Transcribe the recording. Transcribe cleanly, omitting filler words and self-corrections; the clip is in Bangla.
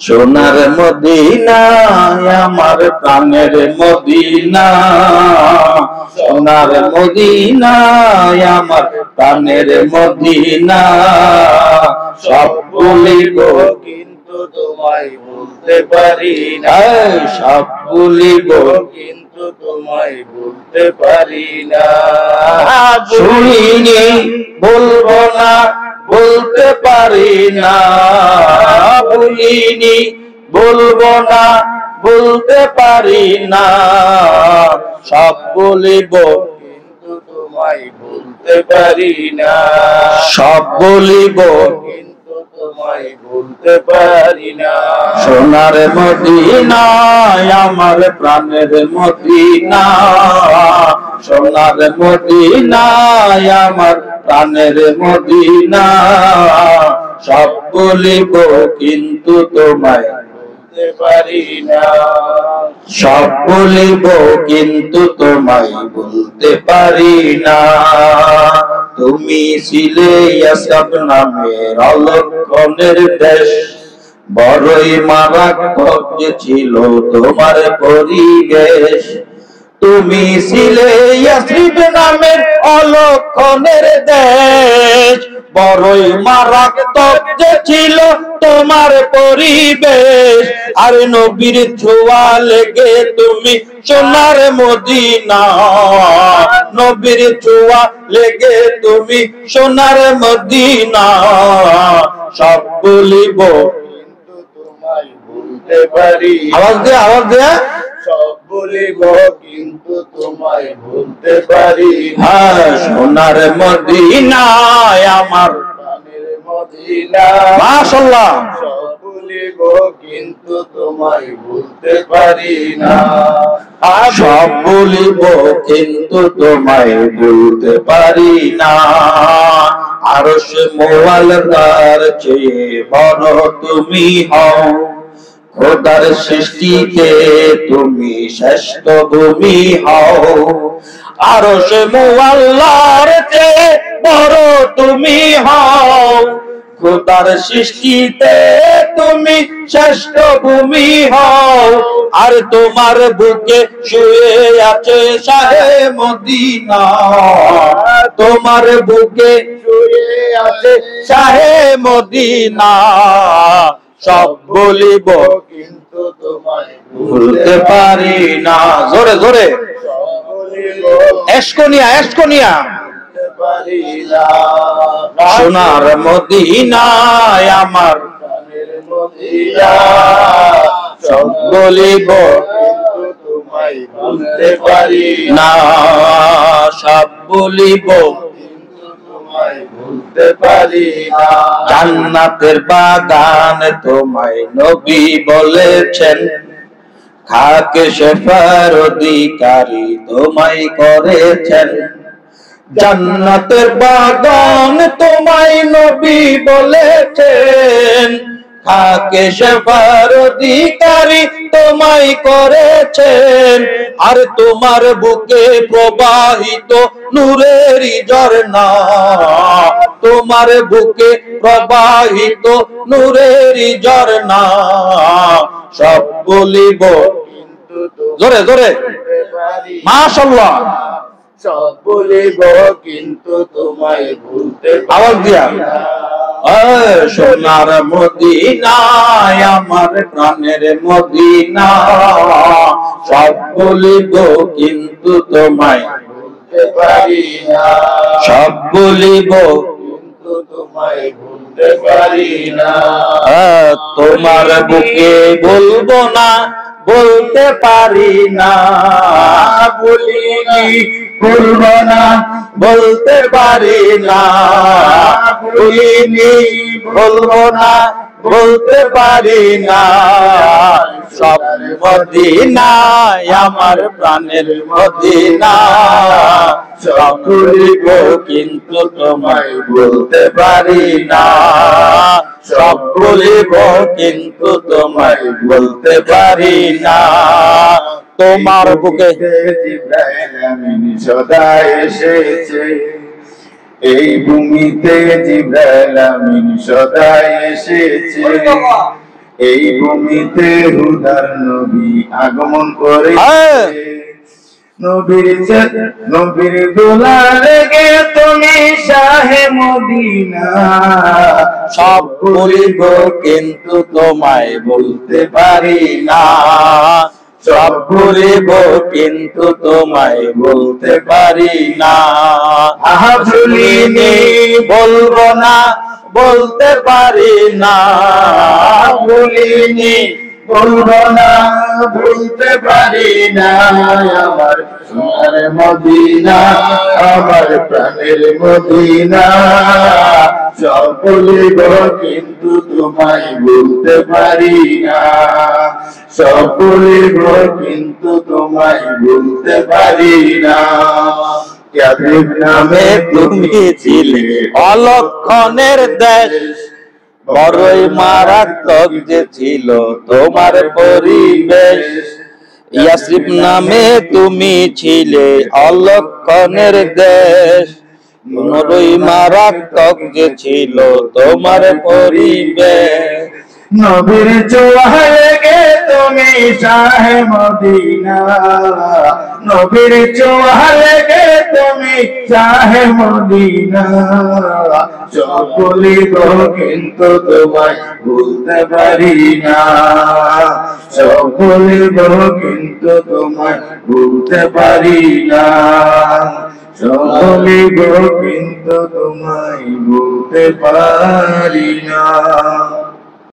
সোনার মদিনায় আমার প্রাণের মদিনা, সোনার মদিনায় আমার প্রাণের মদিনা। সব ভুলিব কিন্তু তোমায় ভুলতে পারি না, সব ভুলিব কিন্তু তোমায় ভুলতে পারি না। শুনিনি বলবো না, বলতে পারি না, ভুলিনি বলবো না, বলতে পারি না। সব বলিব কিন্তু তোমায় ভুলতে পারি না, সব বলিব কিন্তু তোমায় ভুলতে পারি না। সোনার মদিনায় আমার প্রাণের মদিনা, সোনার মদিনায় আমার প্রাণের মদিনা। সব বলিব কিন্তু তোমায় বলতে পারি না, সব বলিব কিন্তু তোমায় বলতে পারি না। তুমি ছিলে ইয়াসব নামের অলক্ষণের দেশ, বড়ই মারাত্মক যে ছিল তোমার পরিবেশ। তুমি ছিলে ইয়াসরিব নামের অলক্ষণের দেশ, বড়ই মারাত্মক যে ছিল তোমার পরিবেশ। আর নবীর ছোঁয়া লেগে তুমি সোনার মদিনা, নবীর ছোঁয়া লেগে তুমি সোনার মদিনা। সব বলিব কিন্তু তোমায় ভুলতে পারি, আওয়াজ দে, আওয়াজ দে। সব বলিব কিন্তু তোমায় ভুলতে পারি না। সোনার মদিনায় আমার প্রাণের মদিনা, মাশাআল্লাহ। সব বলিব কিন্তু তোমায় ভুলতে পারি না, সব বলিব কিন্তু তোমায় ভুলতে পারি না। আরশ মোয়াল্লার চেয়ে বড় তুমি হও, খোদার সৃষ্টিতে তুমি শ্রেষ্ঠ ভূমি হও। আরশ মুআল্লার চেয়ে বড় তুমি হও, খোদার সৃষ্টিতে তুমি শ্রেষ্ঠ ভূমি হও। আর তোমার বুকে শুয়ে আছে শাহে মদিনা, তোমার বুকে শুয়ে আছে শাহে মদিনা। সব বলিব কিন্তু তোমায় ভুলতে পারি না, জোরে জোরে। এসকনিয়া, এসকনিয়া। সোনার মদিনায় আমার প্রাণের মদিনা। সব বলিব কিন্তু তোমায় ভুলতে পারি না, সব বলিব ভুলতে পারি না। জান্নাতের বাগান তোমায় নবী বলেছেন, খাকে শেফার অধিকারী তোমায় করেছেন। জান্নাতের বাগান তোমায় নবী বলেছেন, খাকে শেফার অধিকারী তোমায় করেছেন। আর তোমার বুকে প্রবাহিত নূরেরই ঝরনা, তোমার বুকে প্রবাহিত নূরেরই ঝরনা। সব বলিব কিন্তু জোরে জোরে, মাশাআল্লাহ। সব বলিব কিন্তু তোমায় ভুলতে, আওয়াজ দিয়া। সোনার মদিনায় আমার প্রাণের মদিনা। সব বলিব কিন্তু তোমায় ভুলতে পারি না, সব বলিব কিন্তু তোমায় ভুলতে পারি না। তোমার বুকে বলবো না, বলতে পারি না, বলিনি বলবো না, বলতে পারি না, বলিনি বলবো না, বলতে পারি না। সব মদিনায় আমার প্রাণের মদিনা। সব বলিব কিন্তু তোমায় বলতে পারি না, সব বলিব কিন্তু তোমায় বলতে পারি না। তোমার বুকে জিবরাইল আমিন সদা এসেছে, এই ভূমিতে জিবরাইল আমিন সদা এসেছে। এই ভূমিতে হুদার নবী আগমন করে নবীর দুলারে গে তুমি শাহে মদিনা সব বলিব কিন্তু তোমায় বলতে পারি না সব বলিব কিন্তু তোমায় বলতে পারি না আহা ভুলিনি বলবো না বলতে পারি না ভুলিনি বলবো না ভুলতে পারি না আমার সোনার মদিনা আমার প্রাণের মদিনা সব বলিব কিন্তু তোমায় বলতে পারি না সব বলিব কিন্তু তোমায় বলতে পারি না ইয়াসরিব নামে তুমি ছিলে অলক্ষণের দেশ বড়ই মারাত্মক যে ছিল তোমার পরিবেশ ইয়াসরিব নামে তুমি ছিলে অলক্ষণের দেশ বড়ই মারাত্মক যে ছিল তোমার পরিবেশ নবীর চোয়ালে গে তুমি শাহে মদিনা নবীর চোয়ালে গে তুমি শাহে মদিনা সব বলিব কিন্তু তোমায় ভুলতে পারি না সব বলিব কিন্তু তোমায় ভুলতে পারি না সব বলিব কিন্তু তোমায় ভুলতে পারি না।